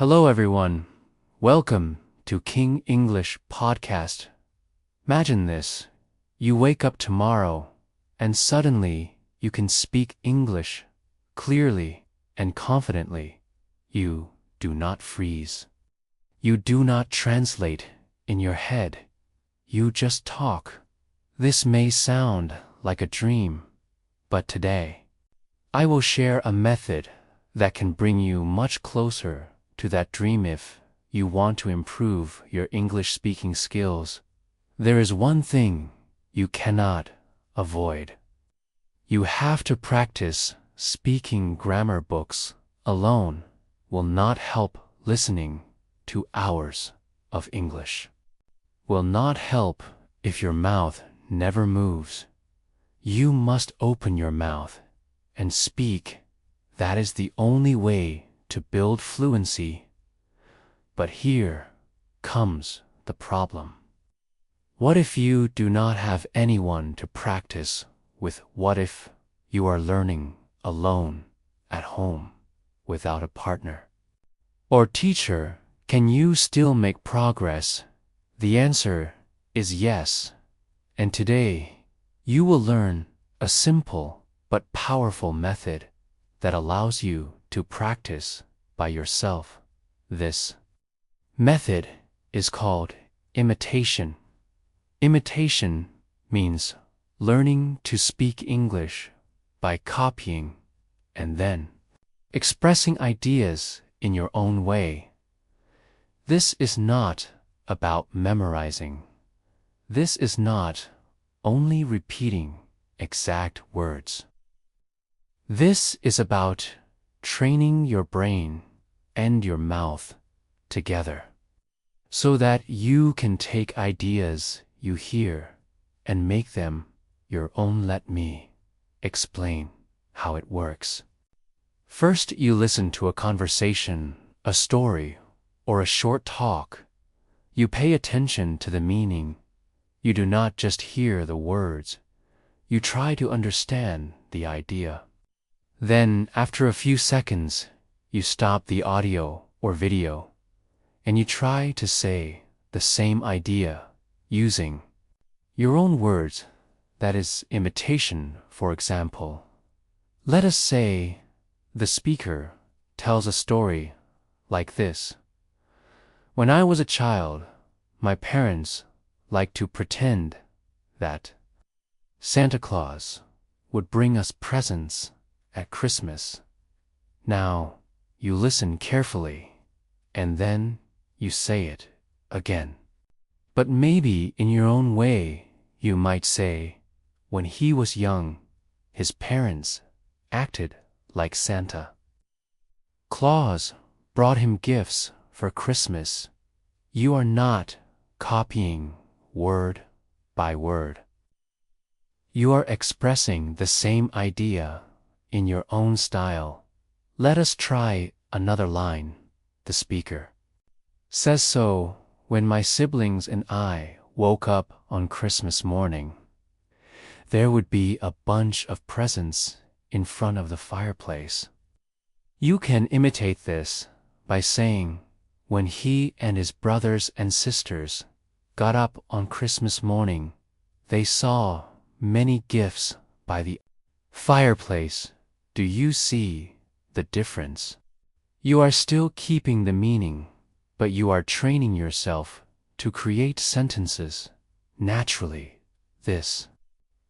Hello everyone. Welcome to King English Podcast. Imagine this. You wake up tomorrow and suddenly you can speak English clearly and confidently. You do not freeze. You do not translate in your head. You just talk. This may sound like a dream, but today I will share a method that can bring you much closer to that dream if you want to improve your English speaking skills. There is one thing you cannot avoid. You have to practice. Speaking grammar books alone will not help. Listening to hours of English will not help if your mouth never moves. You must open your mouth and speak. That is the only way to build fluency. But here comes the problem. What if you do not have anyone to practice with? What if you are learning alone at home without a partner or teacher? Can you still make progress? The answer is yes. And today you will learn a simple but powerful method that allows you to practice by yourself. This method is called imitation. Imitation means learning to speak English by copying and then expressing ideas in your own way. This is not about memorizing. This is not only repeating exact words. This is about training your brain and your mouth together so that you can take ideas you hear and make them your own. Let me explain how it works. First, you listen to a conversation, a story, or a short talk. You pay attention to the meaning. You do not just hear the words. You try to understand the idea. Then, after a few seconds, you stop the audio or video, and you try to say the same idea using your own words. That is imitation. For example, let us say the speaker tells a story like this. When I was a child, my parents liked to pretend that Santa Claus would bring us presents at Christmas. Now, you listen carefully, and then you say it again. But maybe in your own way, you might say, when he was young, his parents acted like Santa Claus brought him gifts for Christmas. You are not copying word by word. You are expressing the same idea in your own style. Let us try another line. The speaker says, so when my siblings and I woke up on Christmas morning, there would be a bunch of presents in front of the fireplace. You can imitate this by saying, when he and his brothers and sisters got up on Christmas morning, they saw many gifts by the fireplace. Do you see the difference? You are still keeping the meaning, but you are training yourself to create sentences naturally. This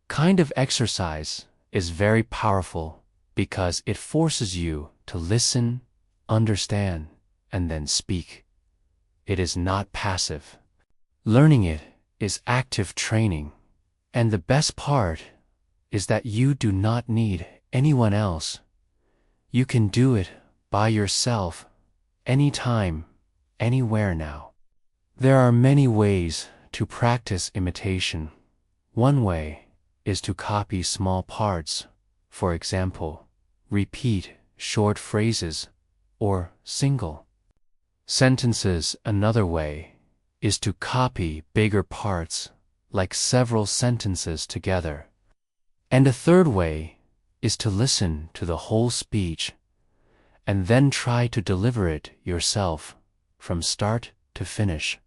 kind of exercise is very powerful because it forces you to listen, understand, and then speak. It is not passive. Learning it is active training. And the best part is that you do not need anyone else. You can do it by yourself, anytime, anywhere now. There are many ways to practice imitation. One way is to copy small parts. For example, repeat short phrases or single sentences. Another way is to copy bigger parts, like several sentences together. And a third way is to listen to the whole speech and then try to deliver it yourself from start to finish.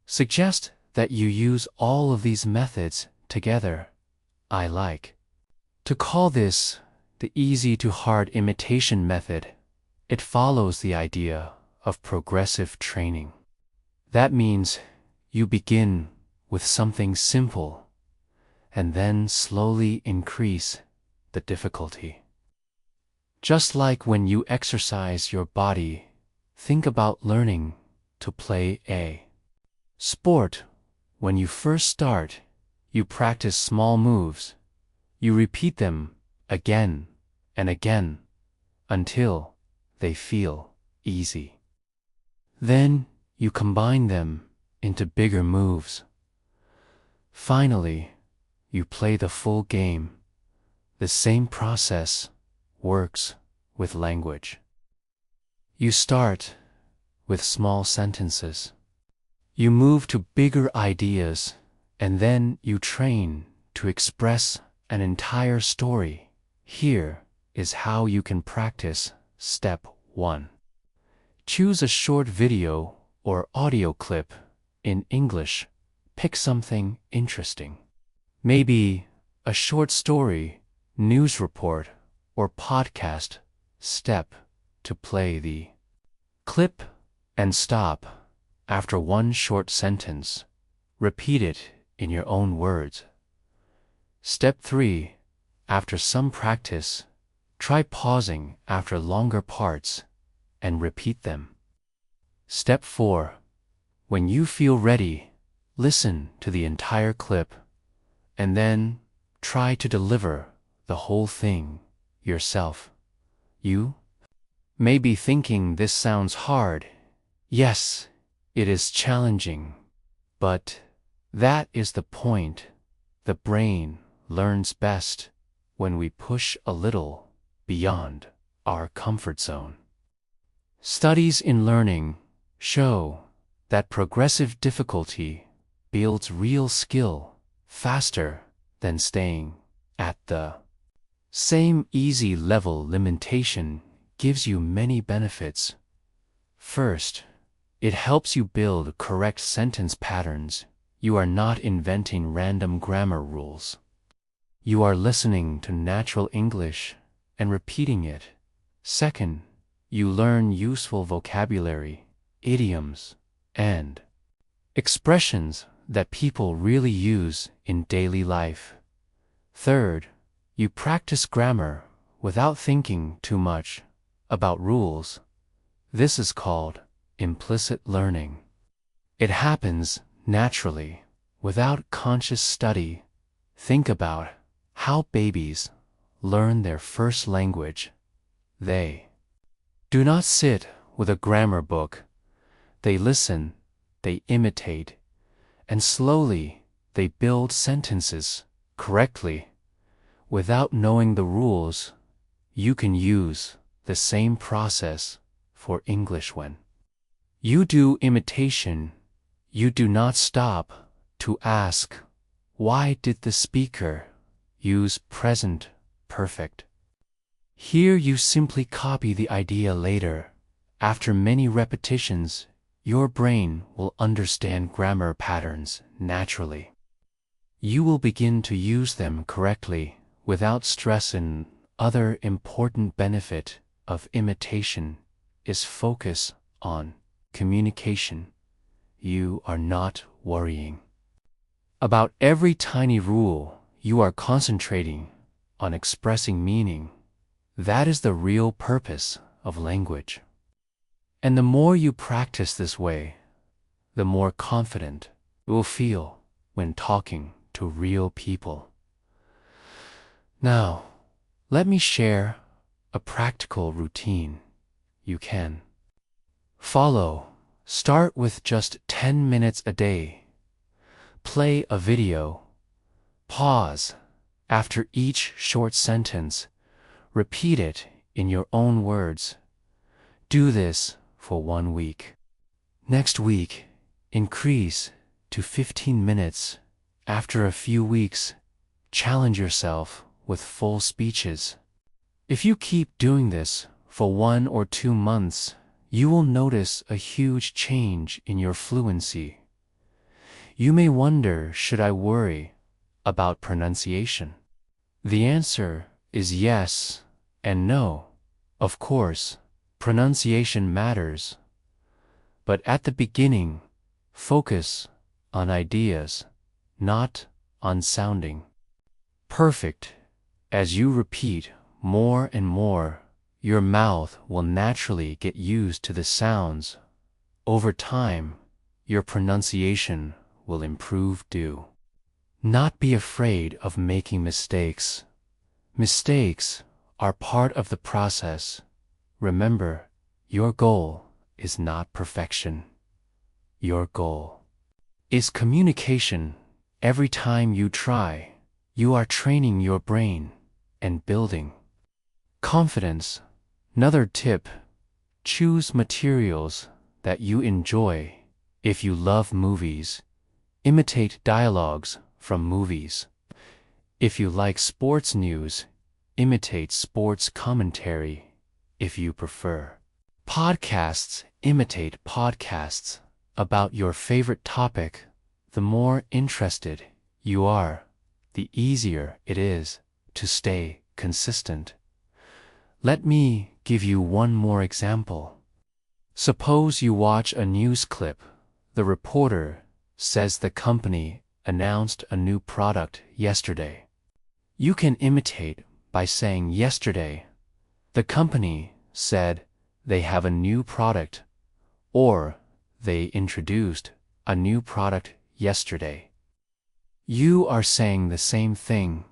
Suggest that you use all of these methods together. I like to call this the easy to hard imitation method. It follows the idea of progressive training. That means you begin with something simple and then slowly increase the difficulty. Just like when you exercise your body, think about learning to play a sport. When you first start, you practice small moves. You repeat them again and again until they feel easy. Then you combine them into bigger moves. Finally, you play the full game. The same process works with language. You start with small sentences. You move to bigger ideas, and then you train to express an entire story. Here is how you can practice. Step 1. Choose a short video or audio clip in English. Pick something interesting. Maybe a short story, news report, or podcast. Step to play the clip and stop after one short sentence. Repeat it in your own words. Step 3. After some practice, try pausing after longer parts and repeat them. Step 4. When you feel ready, listen to the entire clip and then try to deliver the whole thing yourself. You may be thinking this sounds hard. Yes, it is challenging, but that is the point. The brain learns best when we push a little beyond our comfort zone. Studies in learning show that progressive difficulty builds real skill faster than staying at the same easy level. Limitation gives you many benefits. First, it helps you build correct sentence patterns. You are not inventing random grammar rules. You are listening to natural English and repeating it. Second, you learn useful vocabulary, idioms, and expressions that people really use in daily life. Third, you practice grammar without thinking too much about rules. This is called implicit learning. It happens naturally, without conscious study. Think about how babies learn their first language. They do not sit with a grammar book. They listen, they imitate, and slowly they build sentences correctly. Without knowing the rules, you can use the same process for English. When you do imitation, you do not stop to ask, why did the speaker use present perfect? Here you simply copy the idea later. After many repetitions, your brain will understand grammar patterns naturally. You will begin to use them correctly without stress. Another important benefit of imitation is focus on communication. You are not worrying about every tiny rule. You are concentrating on expressing meaning. That is the real purpose of language. And the more you practice this way, the more confident you will feel when talking to real people. Now, let me share a practical routine you can follow. Start with just 10 minutes a day. Play a video. Pause after each short sentence. Repeat it in your own words. Do this for 1 week. Next week, increase to 15 minutes. After a few weeks, challenge yourself with full speeches. If you keep doing this for 1 or 2 months, you will notice a huge change in your fluency. You may wonder, should I worry about pronunciation? The answer is yes and no. Of course, pronunciation matters, but at the beginning, focus on ideas, not on sounding perfect. As you repeat more and more, your mouth will naturally get used to the sounds. Over time, your pronunciation will improve. Do not be afraid of making mistakes. Mistakes are part of the process. Remember, your goal is not perfection. Your goal is communication. Every time you try, you are training your brain and building confidence. Another tip: choose materials that you enjoy. If you love movies, imitate dialogues from movies. If you like sports news, imitate sports commentary. If you prefer podcasts, imitate podcasts about your favorite topic. The more interested you are, the easier it is to stay consistent. Let me give you one more example. Suppose you watch a news clip. The reporter says the company announced a new product yesterday. You can imitate by saying yesterday. The company said they have a new product, or they introduced a new product yesterday. You are saying the same thing,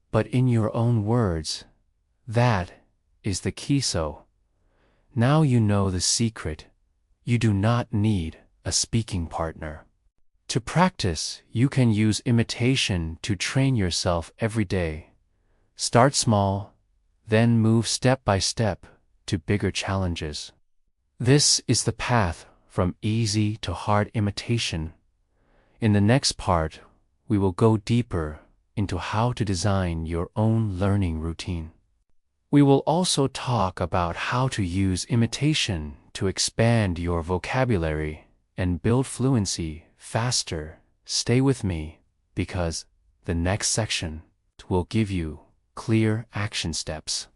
but in your own words. That is the key. So now you know the secret. You do not need a speaking partner. To practice, you can use imitation to train yourself every day. Start small, then move step by step to bigger challenges. This is the path from easy to hard imitation. In the next part, we will go deeper into how to design your own learning routine. We will also talk about how to use imitation to expand your vocabulary and build fluency faster. Stay with me, because the next section will give you clear action steps.